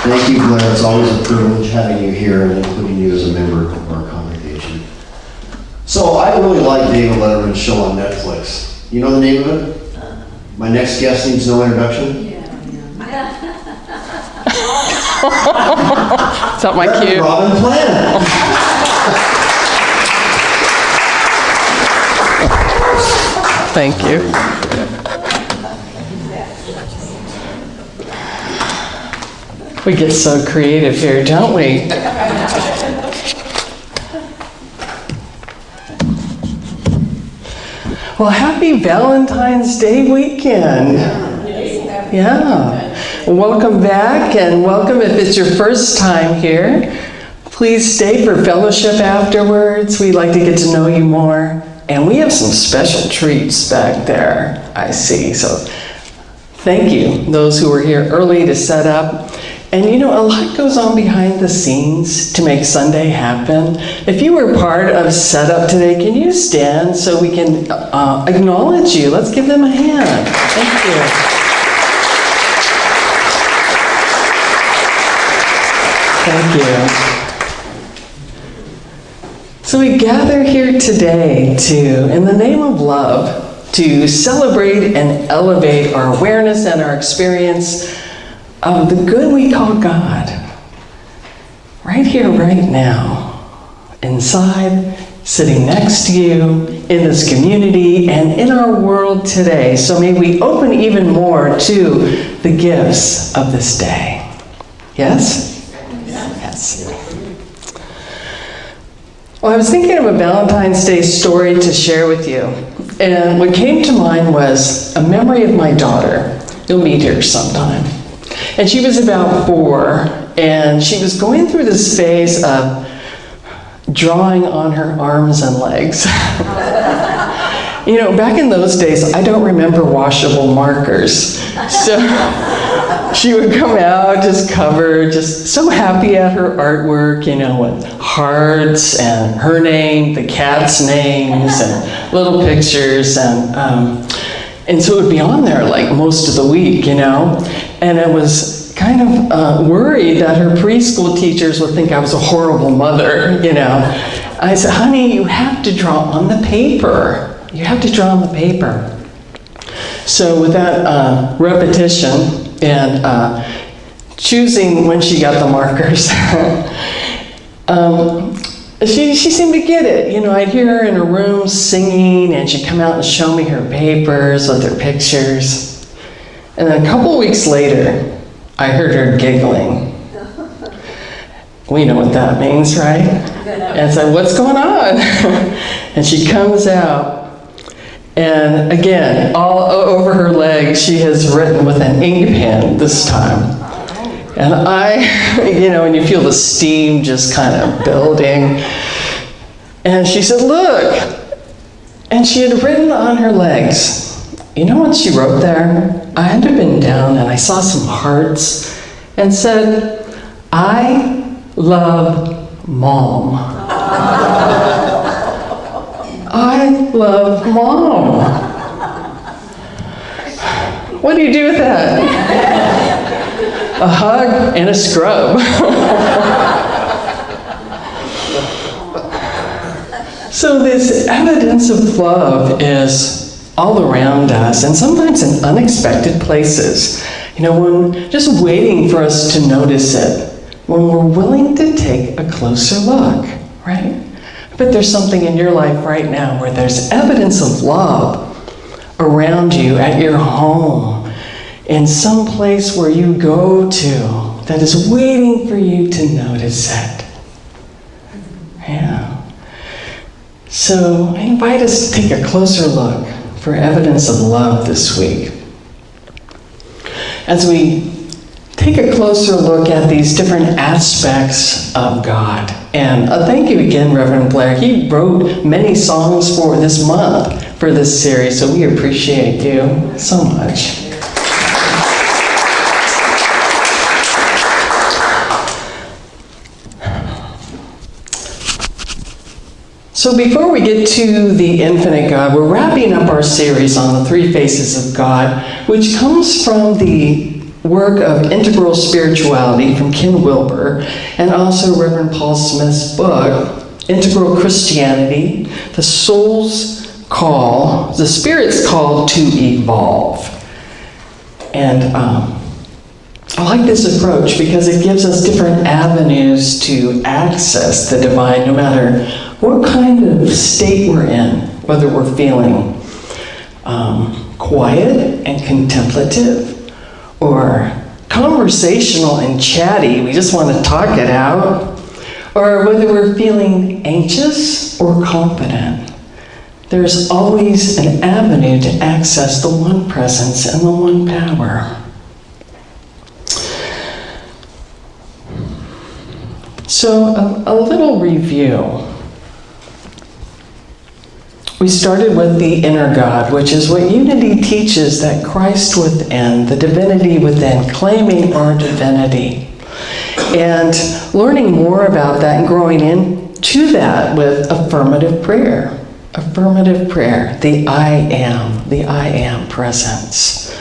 Thank you, Blair. It's always a privilege having you here and including you as a member of our congregation. So I really like David Letterman's show on Netflix. You know the name of it? My Next Guest Needs No Introduction? Is that my cue? RevRobynPlante. Thank you. We get so creative here, don't we? Well, happy Valentine's Day weekend. Yeah. Welcome back, and welcome if it's your first time here. Please stay for fellowship afterwards. We'd like to get to know you more. And we have some special treats back there, I see. So thank you, those who were here early to set up. And you know, a lot goes on behind the scenes to make Sunday happen. If you were part of setup today, can you stand so we can acknowledge you? Let's give them a hand. Thank you. Thank you. So we gather here today to, in the name of love, to celebrate and elevate our awareness and our experience of the good we call God. Right here, right now, inside, sitting next to you, in this community, and in our world today. So may we open even more to the gifts of this day. Yes? Yes. Well, I was thinking of a Valentine's Day story to share with you. And what came to mind was a memory of my daughter. You'll meet her sometime. And she was about 4, and she was going through this phase of drawing on her arms and legs. You know, back in those days, I don't remember washable markers. So she would come out just covered, just so happy at her artwork, you know, with hearts and her name, the cat's names, and little pictures. And so it would be on there like most of the week, you know. And I was kind of worried that her preschool teachers would think I was a horrible mother, you know. I said, honey, you have to draw on the paper. You have to draw on the paper. So with that repetition and choosing when she got the markers, she seemed to get it. You know, I'd hear her in her room singing, and she'd come out and show me her papers with her pictures. And then a couple weeks later, I heard her giggling. We know what that means, right? And I said, what's going on? And she comes out, and again, all over her legs, she has written with an ink pen this time. And you know, and you feel the steam just kind of building. And she said, look. And she had written on her legs. You know what she wrote there? I had to bend down and I saw some hearts and said, I love Mom. I love Mom. What do you do with that? A hug and a scrub. So this evidence of love is all around us, and sometimes in unexpected places. You know, when just waiting for us to notice it, when we're willing to take a closer look, right? But there's something in your life right now where there's evidence of love around you at your home, in some place where you go to that is waiting for you to notice it. Yeah. So I invite us to take a closer look for evidence of love this week. As we take a closer look at these different aspects of God. And thank you again, Reverend Blair. He wrote many songs for this month, for this series, so we appreciate you so much. So before we get to the infinite God, we're wrapping up our series on the 3 faces of God, which comes from the work of Integral Spirituality from Ken Wilber, and also Reverend Paul Smith's book, Integral Christianity, the soul's call, the spirit's call to evolve. And I like this approach because it gives us different avenues to access the divine, no matter what kind of state we're in, whether we're feeling quiet and contemplative, or conversational and chatty, we just want to talk it out, or whether we're feeling anxious or confident. There's always an avenue to access the one presence and the one power. So, a little review. We started with the inner God, which is what unity teaches, that Christ within, the divinity within, claiming our divinity. And learning more about that and growing into that with affirmative prayer. Affirmative prayer, the I am presence.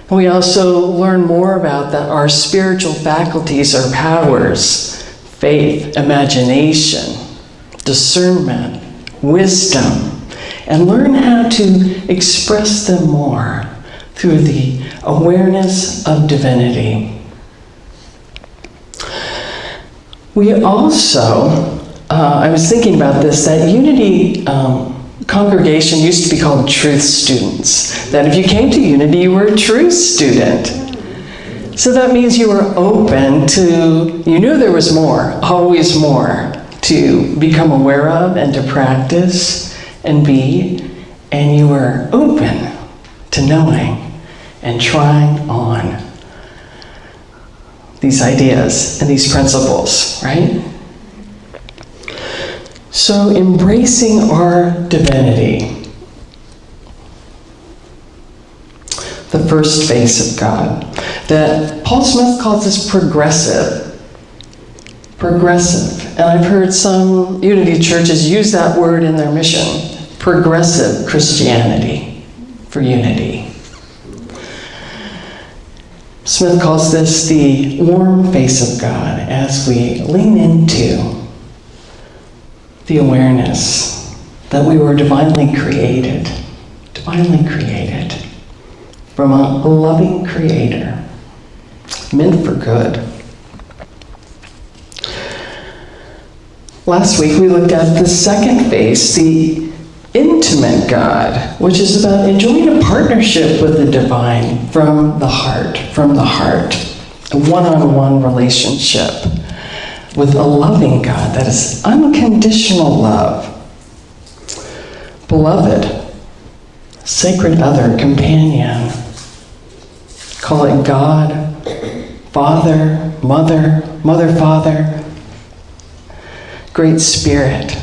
And we also learn more about that our spiritual faculties or powers, faith, imagination, discernment, wisdom, and learn how to express them more through the awareness of divinity. We also, I was thinking about this, that Unity congregation used to be called Truth Students. That if you came to Unity, you were a Truth student. So that means you were open to, you knew there was more, always more, to become aware of and to practice and be, and you were open to knowing and trying on these ideas and these principles, right? So embracing our divinity, the first face of God, that Paul Smith calls this progressive. Progressive. And I've heard some Unity churches use that word in their mission, progressive Christianity for unity. Smith calls this the warm face of God as we lean into the awareness that we were divinely created from a loving creator, meant for good. Last week we looked at the second face, the intimate God, which is about enjoying a partnership with the divine from the heart, a one-on-one relationship with a loving God that is unconditional love. Beloved, sacred other, companion. Call it God, Father, Mother, Father, Great Spirit.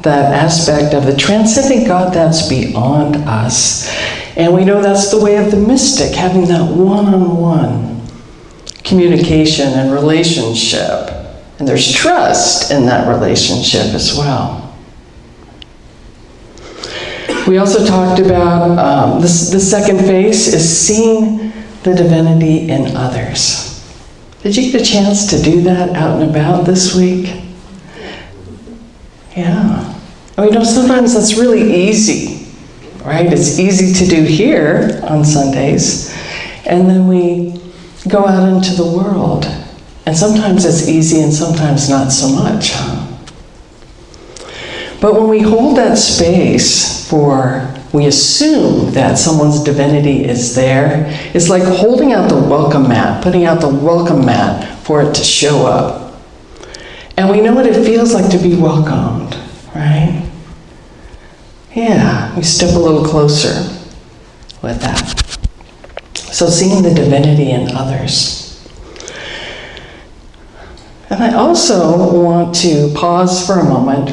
That aspect of the transcendent God that's beyond us. And we know that's the way of the mystic, having that one-on-one communication and relationship. And there's trust in that relationship as well. We also talked about the second face is seeing the divinity in others. Did you get a chance to do that out and about this week? Yeah. I mean, sometimes that's really easy, right? It's easy to do here on Sundays. And then we go out into the world. And sometimes it's easy and sometimes not so much, huh? But when we hold that space we assume that someone's divinity is there, it's like holding out the welcome mat, putting out the welcome mat for it to show up. And we know what it feels like to be welcomed, right? Yeah, we step a little closer with that. So seeing the divinity in others. And I also want to pause for a moment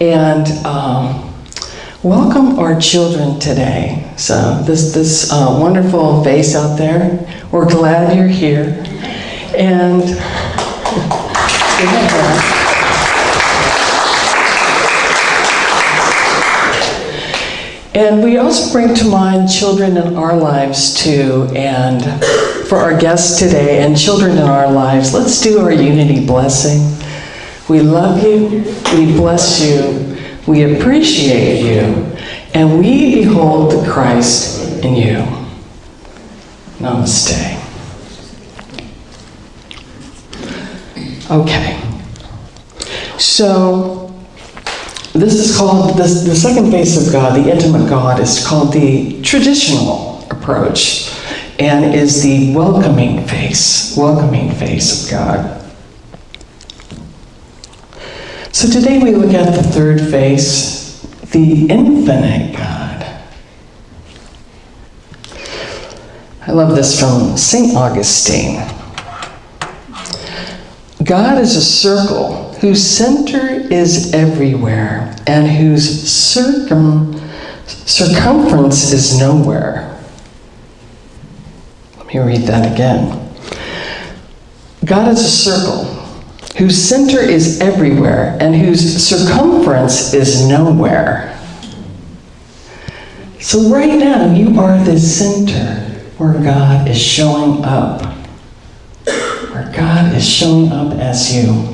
and welcome our children today. So this wonderful face out there, we're glad you're here. And and we also bring to mind children in our lives too, and for our guests today and children in our lives, let's do our unity blessing. We love you, we bless you, we appreciate you, and we behold the Christ in you. Namaste. Okay. So, this is called, the second face of God, the intimate God, is called the traditional approach and is the welcoming face of God. So today we look at the third face, the infinite God. I love this from St. Augustine. God is a circle whose center is everywhere and whose circumference is nowhere. Let me read that again. God is a circle whose center is everywhere and whose circumference is nowhere. So right now you are the center where God is showing up. Where God is showing up as you.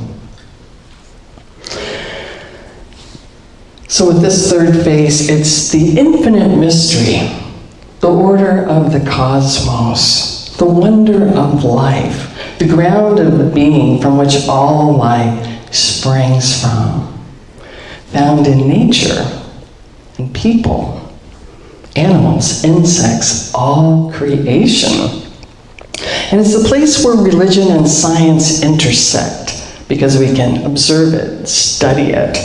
So with this third phase, it's the infinite mystery, the order of the cosmos, the wonder of life, the ground of being from which all life springs from, found in nature, in people, animals, insects, all creation. And it's the place where religion and science intersect because we can observe it, study it.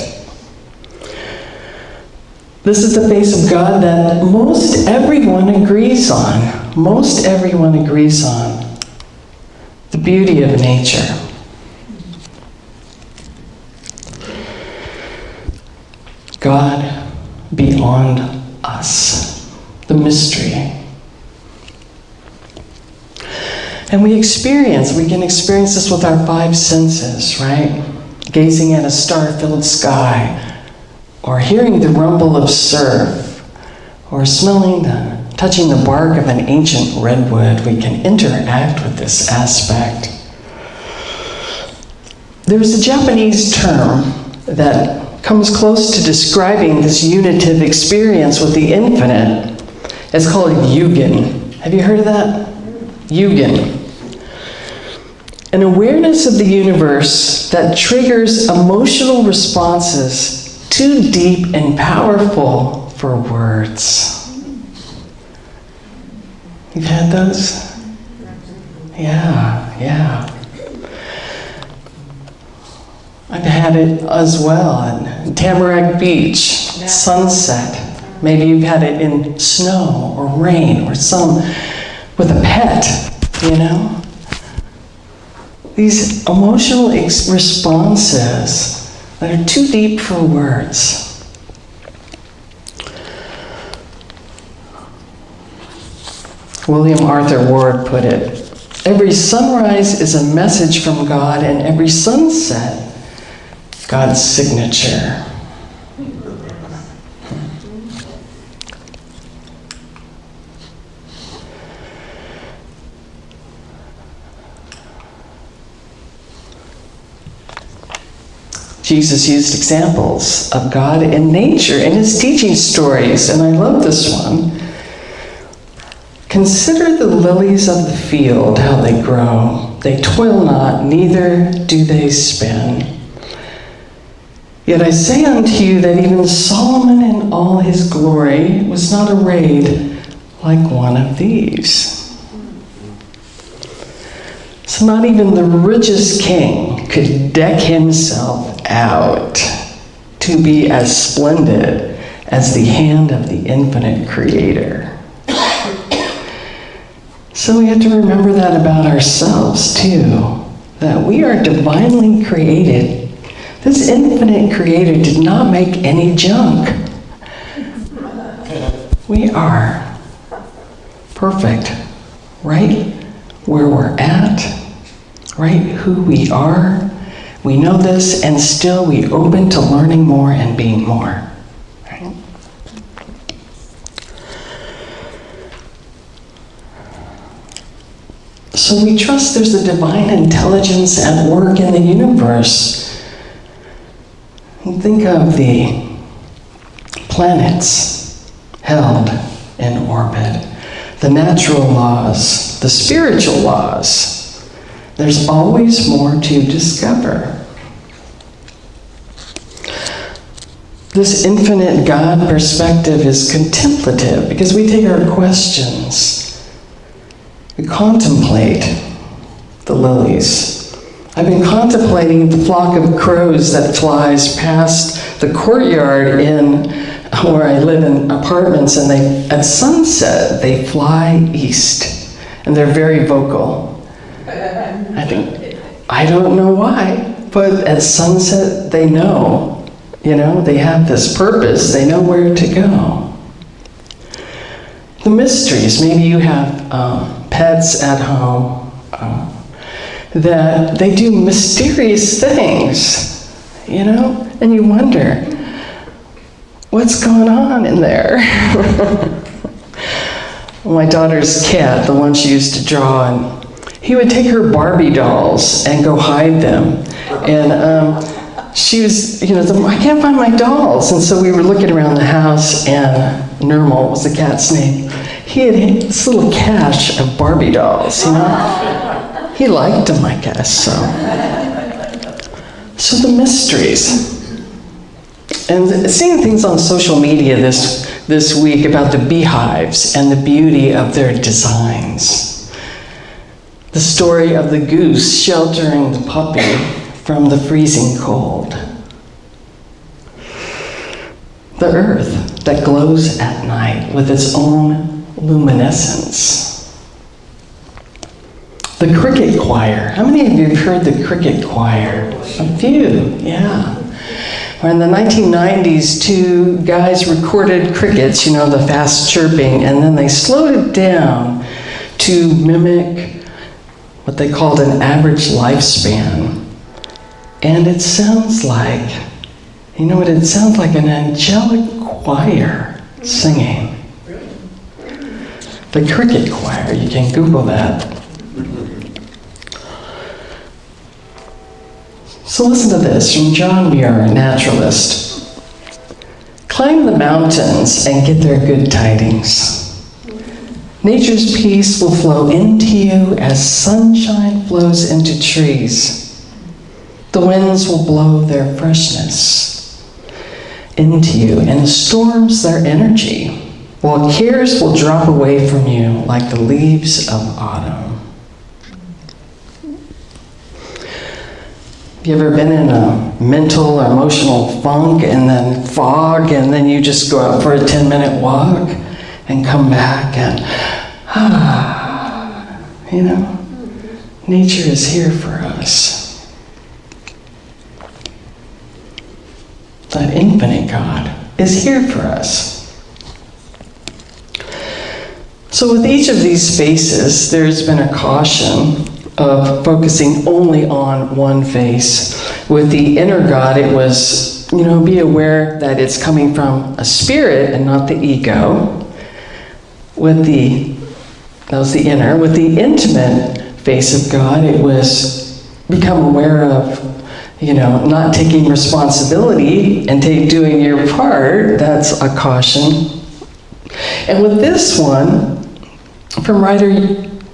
This is the face of God that most everyone agrees on. Most everyone agrees on. The beauty of nature. God beyond us. The mystery. And we can experience this with our five senses, right? Gazing at a star-filled sky, or hearing the rumble of surf, or touching the bark of an ancient redwood. We can interact with this aspect. There's a Japanese term that comes close to describing this unitive experience with the infinite. It's called yugen. Have you heard of that? Yugen. An awareness of the universe that triggers emotional responses too deep and powerful for words. You've had those? Yeah. I've had it as well at Tamarack Beach, sunset. Maybe you've had it in snow or rain or with a pet, you know? These emotional responses that are too deep for words. William Arthur Ward put it, every sunrise is a message from God, and every sunset, God's signature. Jesus used examples of God in nature in his teaching stories, and I love this one. Consider the lilies of the field, how they grow. They toil not, neither do they spin. Yet I say unto you that even Solomon in all his glory was not arrayed like one of these. So not even the richest king could deck himself out to be as splendid as the hand of the infinite creator. So we have to remember that about ourselves too, that we are divinely created. This infinite creator did not make any junk. We are perfect, right where we're at, right who we are. We know this, and still we open to learning more and being more. Right? So we trust there's a divine intelligence at work in the universe. And think of the planets held in orbit, the natural laws, the spiritual laws. There's always more to discover. This infinite God perspective is contemplative because we take our questions. We contemplate the lilies. I've been contemplating the flock of crows that flies past the courtyard in where I live in apartments, and at sunset they fly east, and they're very vocal. I don't know why, but at sunset they know. They have this purpose. They know where to go. The mysteries. Maybe you have pets at home that they do mysterious things, and you wonder, what's going on in there? My daughter's cat, the one she used to draw, and he would take her Barbie dolls and go hide them. And she was, I can't find my dolls. And so we were looking around the house, and Nirmal was the cat's name. He had this little cache of Barbie dolls, He liked them, I guess, So the mysteries. And seeing things on social media this week about the beehives and the beauty of their designs. The story of the goose sheltering the puppy from the freezing cold. The earth that glows at night with its own luminescence. The cricket choir. How many of you have heard the cricket choir? A few, yeah. In the 1990s, two guys recorded crickets, the fast chirping, and then they slowed it down to mimic what they called an average lifespan. And it sounds like, it sounds like an angelic choir singing. The cricket choir, you can Google that. So listen to this from John Muir, a naturalist. Climb the mountains and get their good tidings. Nature's peace will flow into you as sunshine flows into trees. The winds will blow their freshness into you and storms their energy, while cares will drop away from you like the leaves of autumn. Have you ever been in a mental or emotional funk and then fog, and then you just go out for a 10-minute walk and come back and, nature is here for us. That infinite God is here for us. So with each of these faces, there's been a caution of focusing only on one face. With the inner God, it was, be aware that it's coming from a spirit and not the ego. That was the inner. With the intimate face of God, it was become aware of, not taking responsibility and doing your part. That's a caution. And with this one, from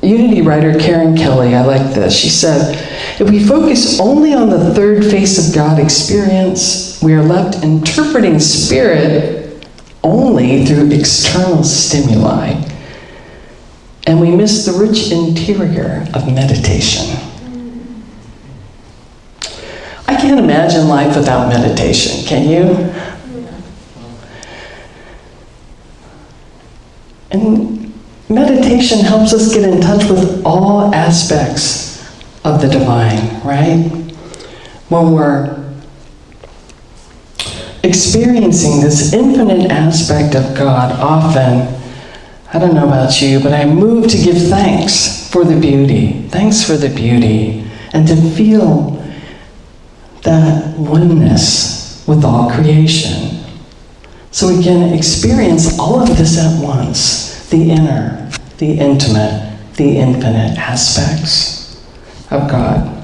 Unity writer Karen Kelly, I like this. She said, if we focus only on the third face of God experience, we are left interpreting spirit only through external stimuli. And we miss the rich interior of meditation. I can't imagine life without meditation, can you? And meditation helps us get in touch with all aspects of the divine, right? When we're experiencing this infinite aspect of God, often, I don't know about you, but I move to give thanks for the beauty. Thanks for the beauty. And to feel that oneness with all creation. So we can experience all of this at once. The inner, the intimate, the infinite aspects of God.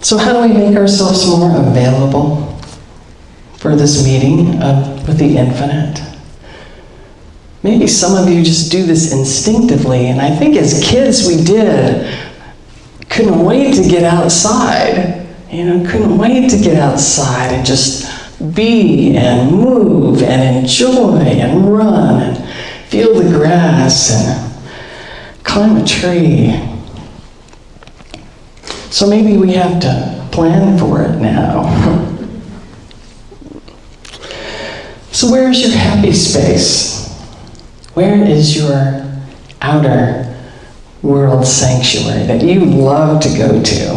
So how do we make ourselves more available for this meeting with the infinite? Maybe some of you just do this instinctively, and I think as kids we did. Couldn't wait to get outside. Couldn't wait to get outside and just be and move and enjoy and run and feel the grass and climb a tree. So maybe we have to plan for it now. So where is your happy space? Where is your outer world sanctuary that you love to go to?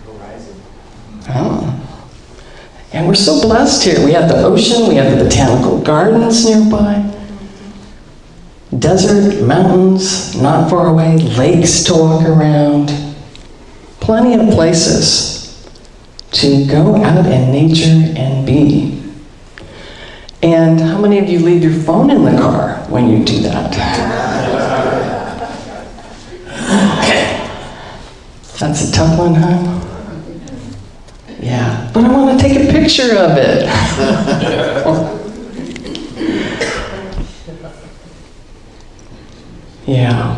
Horizon. Oh. And we're so blessed here. We have the ocean, we have the botanical gardens nearby, desert, mountains not far away, lakes to walk around, plenty of places to go out in nature and be. And how many of you leave your phone in the car when you do that? That's a tough one, huh? Yeah, but I want to take a picture of it. Yeah.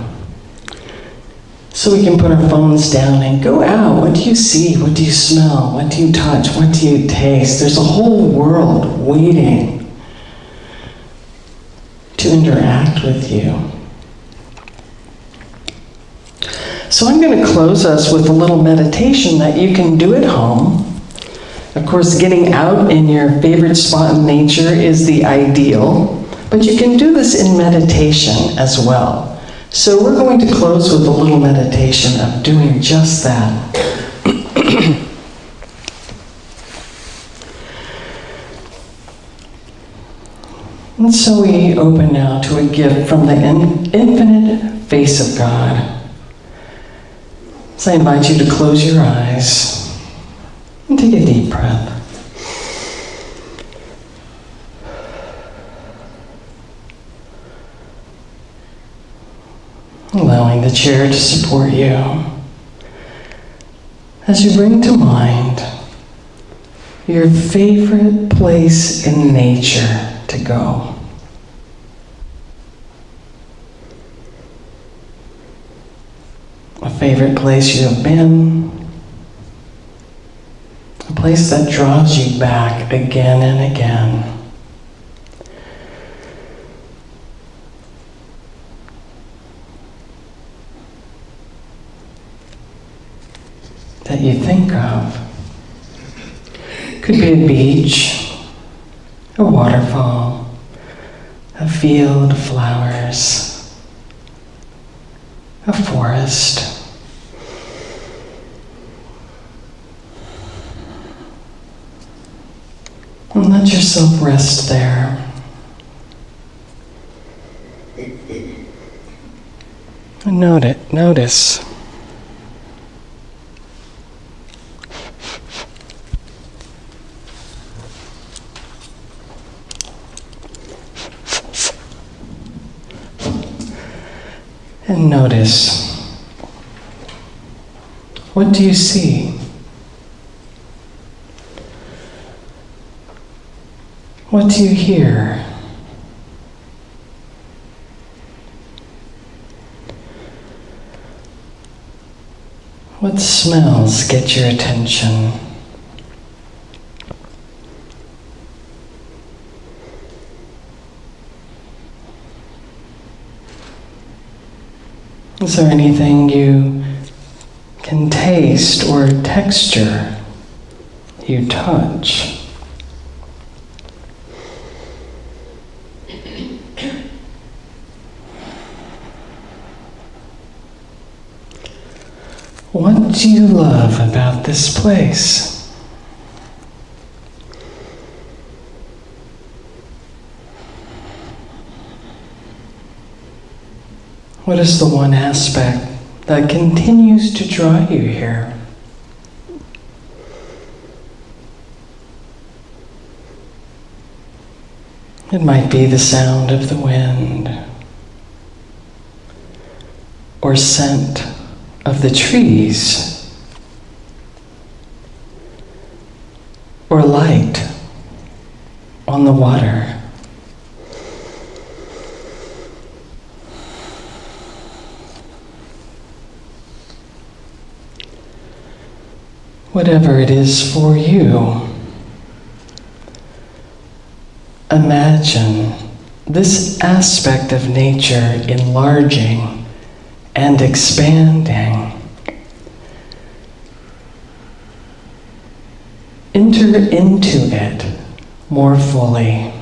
So we can put our phones down and go out. What do you see? What do you smell? What do you touch? What do you taste? There's a whole world waiting to interact with you. So I'm going to close us with a little meditation that you can do at home. Of course, getting out in your favorite spot in nature is the ideal, but you can do this in meditation as well. So we're going to close with a little meditation of doing just that. And so we open now to a gift from the infinite face of God. So I invite you to close your eyes and take a deep breath. Allowing the chair to support you as you bring to mind your favorite place in nature to go. A favorite place you have been, a place that draws you back again and again. That you think of. Could be a beach, a waterfall, a field of flowers, a forest. And let yourself rest there. And notice. And notice, what do you see? What do you hear? What smells get your attention? Is there anything you can taste or texture you touch? What do you love about this place? What is the one aspect that continues to draw you here? It might be the sound of the wind, or scent of the trees, or light on the water. Whatever it is for you, imagine this aspect of nature enlarging and expanding. Enter into it more fully.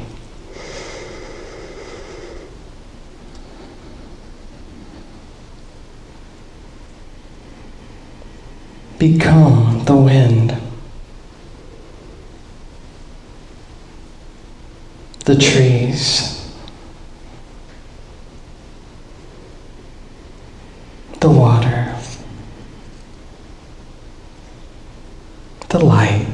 Become the wind, the trees, the water, the light.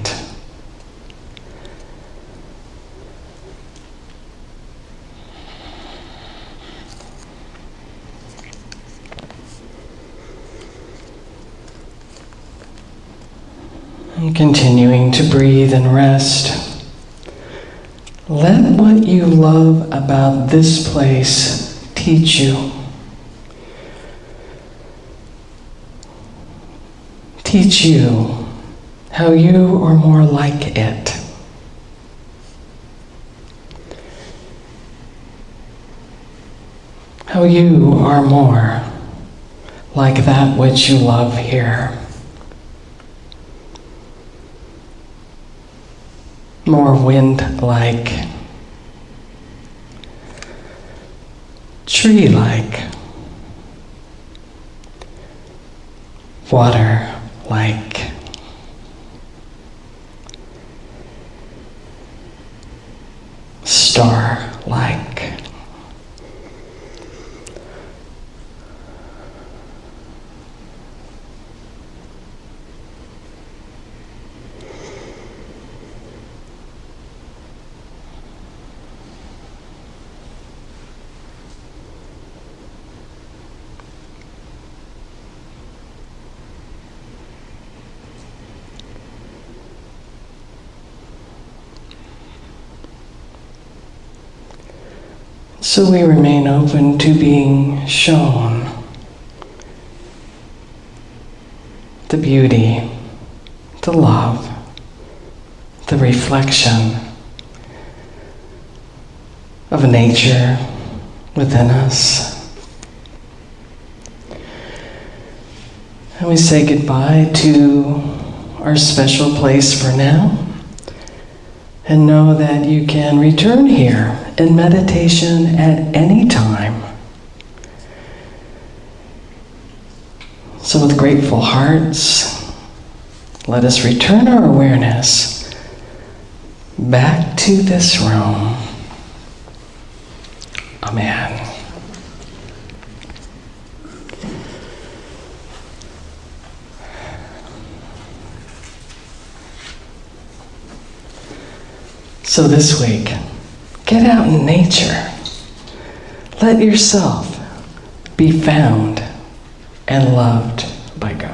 And continuing to breathe and rest. Let what you love about this place teach you. Teach you how you are more like it. How you are more like that which you love here. More wind-like, tree-like, water-like. Star-like. So we remain open to being shown the beauty, the love, the reflection of nature within us. And we say goodbye to our special place for now. And know that you can return here in meditation at any time. So with grateful hearts, let us return our awareness back to this room. Amen. So this week, get out in nature. Let yourself be found and loved by God.